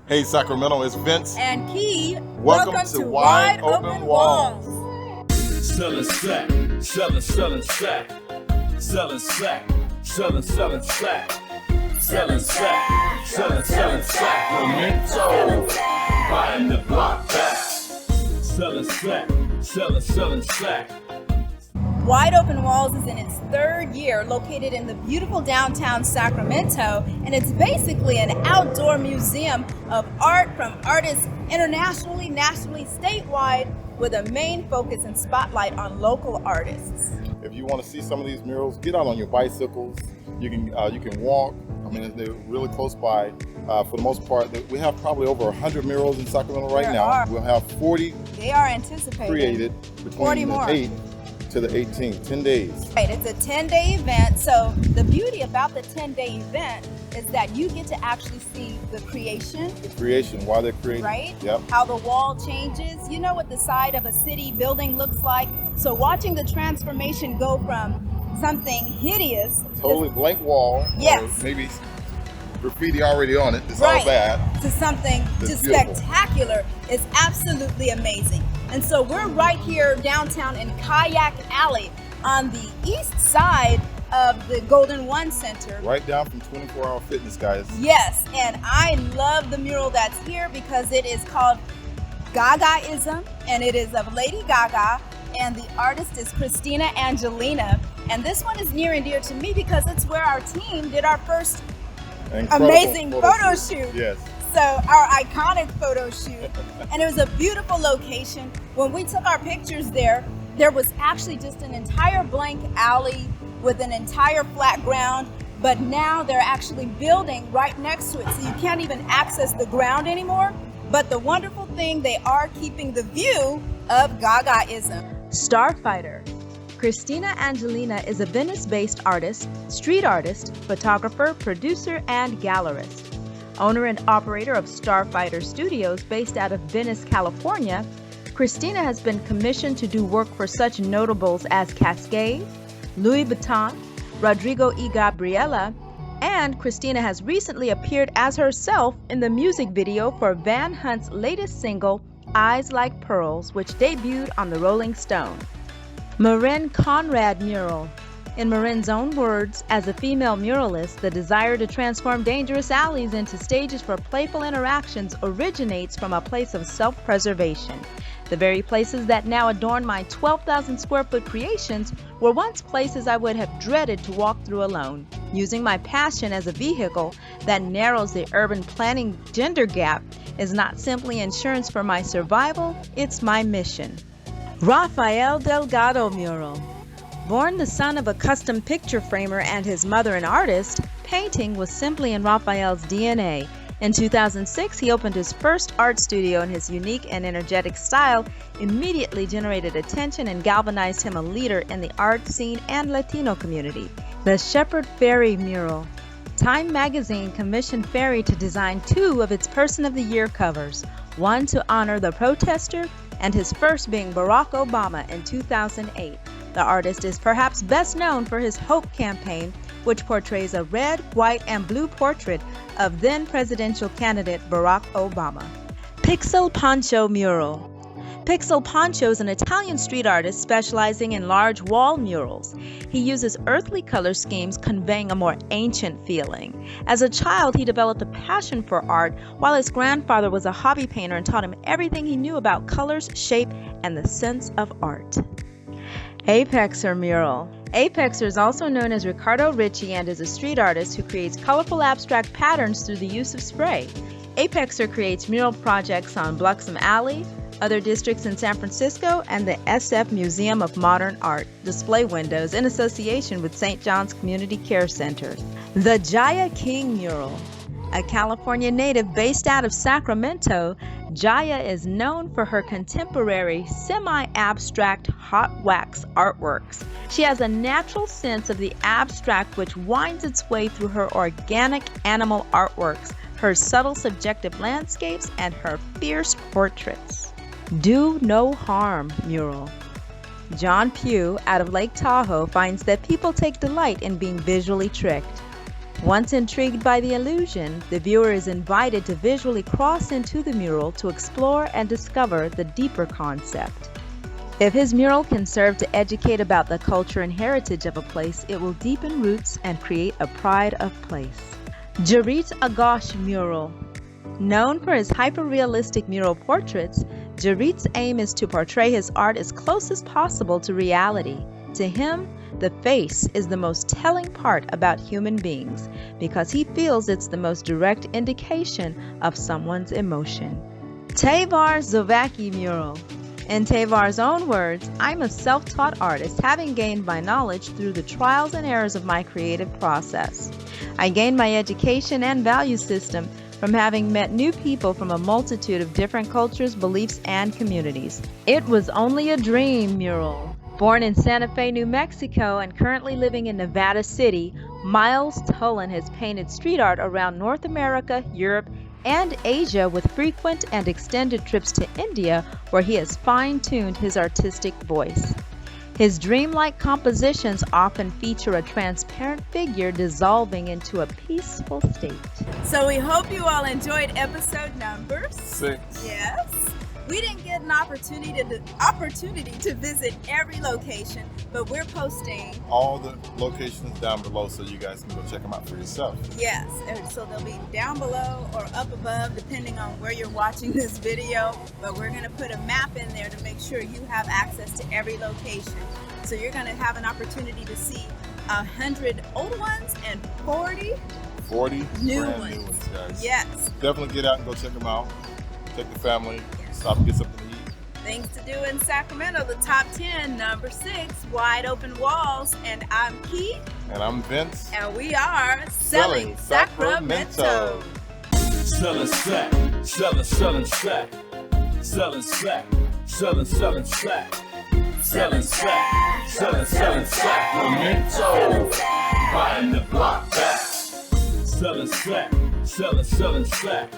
Hey Sacramento, it's Vince. And Key. Welcome to Wide Open Walls. Selling sack, selling sack, selling sack, selling sack, selling sack, selling Sacramento, buying the block back. Selling sack, selling sack. Wide Open Walls is in its third year, located in the beautiful downtown Sacramento, and it's basically an outdoor museum of art from artists internationally, nationally, statewide, with a main focus and spotlight on local artists. If you want to see some of these murals, get out on your bicycles. You can walk. I mean, they're really close by. For the most part, we have probably over 100 murals in Sacramento right now. We'll have 40. They are anticipated. Created between the 8th to the 18th, 10 days. Right, it's a 10-day event. So the beauty about the 10-day event is that you get to actually see the creation. The creation, why they're created. Right? Yep. How the wall changes. You know what the side of a city building looks like. So watching the transformation go from something hideous. Totally blank wall. Yes. Or maybe graffiti already on it. It's right, all bad. To something just spectacular is absolutely amazing. And so we're right here downtown in Kayak Alley on the east side of the Golden One Center. Right down from 24 Hour Fitness, guys. Yes, and I love the mural that's here because it is called Gagaism, and it is of Lady Gaga, and the artist is Christina Angelina. And this one is near and dear to me because it's where our team did our first amazing photo shoot. Yes. So our iconic photo shoot, and it was a beautiful location. When we took our pictures there was actually just an entire blank alley with an entire flat ground, but now they're actually building right next to it, so you can't even access the ground anymore. But the wonderful thing, they are keeping the view of Gagaism. Starfighter. Christina Angelina is a Venice-based artist, street artist, photographer, producer, and gallerist. Owner and operator of Starfighter Studios based out of Venice, California, Christina has been commissioned to do work for such notables as Cascade, Louis Vuitton, Rodrigo y Gabriela, and Christina has recently appeared as herself in the music video for Van Hunt's latest single, Eyes Like Pearls, which debuted on the Rolling Stone. Moran Conrad Mural. In Moran's own words, as a female muralist, the desire to transform dangerous alleys into stages for playful interactions originates from a place of self-preservation. The very places that now adorn my 12,000 square foot creations were once places I would have dreaded to walk through alone. Using my passion as a vehicle that narrows the urban planning gender gap is not simply insurance for my survival, it's my mission. Raphael Delgado Mural. Born the son of a custom picture framer and his mother an artist, painting was simply in Raphael's DNA. In 2006, he opened his first art studio, and his unique and energetic style immediately generated attention and galvanized him a leader in the art scene and Latino community. The Shepherd Ferry Mural. Time magazine commissioned Ferry to design 2 of its Person of the Year covers, one to honor the protester and his first being Barack Obama in 2008. The artist is perhaps best known for his Hope campaign, which portrays a red, white, and blue portrait of then presidential candidate Barack Obama. Pixel Poncho Mural. Pixel Poncho is an Italian street artist specializing in large wall murals. He uses earthly color schemes conveying a more ancient feeling. As a child, he developed a passion for art, while his grandfather was a hobby painter and taught him everything he knew about colors, shape, and the sense of art. Peck Sir Mural. Peck Sir is also known as Ricardo Ricci and is a street artist who creates colorful abstract patterns through the use of spray. Peck Sir creates mural projects on Bluxom Alley, other districts in San Francisco, and the SF Museum of Modern Art display windows in association with St. John's Community Care Center. The Jaya King Mural. A California native based out of Sacramento, Jaya is known for her contemporary, semi-abstract hot wax artworks. She has a natural sense of the abstract which winds its way through her organic animal artworks, her subtle subjective landscapes, and her fierce portraits. Do No Harm Mural. John Pew, out of Lake Tahoe, finds that people take delight in being visually tricked. Once intrigued by the illusion, the viewer is invited to visually cross into the mural to explore and discover the deeper concept. If his mural can serve to educate about the culture and heritage of a place, it will deepen roots and create a pride of place. Jarit Agosh Mural. Known for his hyper-realistic mural portraits, Jarit's aim is to portray his art as close as possible to reality. To him, the face is the most telling part about human beings because he feels it's the most direct indication of someone's emotion. Tavarez Mural. In Tavar's own words, I'm a self-taught artist, having gained my knowledge through the trials and errors of my creative process. I gained my education and value system from having met new people from a multitude of different cultures, beliefs, and communities. It was only a dream mural. Born in Santa Fe, New Mexico, and currently living in Nevada City, Miles Toland has painted street art around North America, Europe, and Asia, with frequent and extended trips to India, where he has fine-tuned his artistic voice. His dreamlike compositions often feature a transparent figure dissolving into a peaceful state. So we hope you all enjoyed episode number 6. Yes. We didn't get an opportunity to visit every location, but we're posting All the locations down below so you guys can go check them out for yourself. Yes, and so they'll be down below or up above depending on where you're watching this video, but we're going to put a map in there to make sure you have access to every location. So you're going to have an opportunity to see 100 old ones and 40 40 new brand ones. new ones, guys. Yes. Definitely get out and go check them out. Take the family, stop and get something to eat. Things to do in Sacramento, the top 10, number 6, Wide Open Walls. And I'm Key. And I'm Vince. And we are Selling Sacramento. Selling sack, selling sack, selling sack, selling sack, selling sack, selling Sacramento, buying the block back. Selling sack, selling sack.